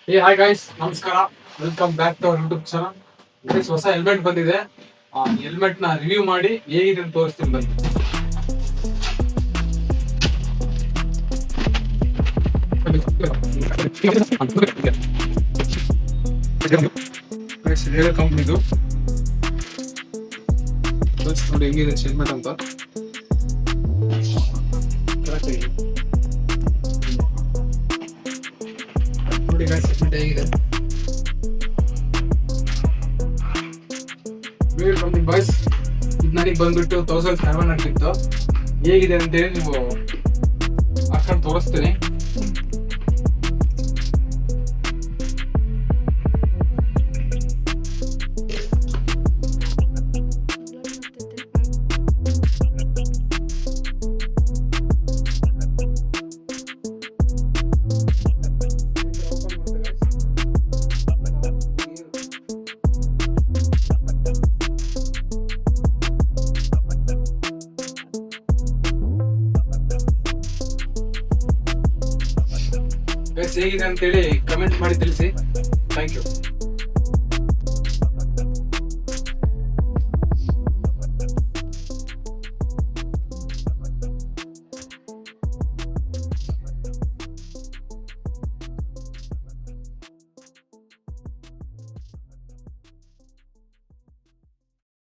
Hi guys, ನಮಸ್ಕಾರ. Welcome back to our YouTube channel. Guys, ಹೊಸ helmet ಬಂದಿದೆ. ಆ ಹೆಲ್ಮೆಟ್ ನ ರಿವ್ಯೂ ಮಾಡಿ ಹೇಗಿದೆ ಅಂತ ತೋರಿಸ್ತೀನಿ ಬನ್ನಿ. ಬೇರೆ ಕಂಪ್ನಿದು ನೋಡಿ ಹೆಂಗಿದೆ ಹೆಲ್ಮೆಟ್ ಅಂತ. ನೋಡಿ ಗೈಸ್, ಹೆಲ್ಮೆಟ್ ಹೇಗಿದೆ. ಬೇರೆ ಕಂಪ್ನಿ ಬಾಯ್ಸ್, ಇದು ನನಗೆ ಬಂದ್ಬಿಟ್ಟು 1700 ಇತ್ತು. ಹೇಗಿದೆ ಅಂತೇಳಿ ನೀವು ಹಾಕೊಂಡು ತೋರಿಸ್ತೀನಿ. ಹೇಗಿದೆ ಅಂತೇಳಿ ಕಮೆಂಟ್ ಮಾಡಿ ತಿಳಿಸಿ. Thank you.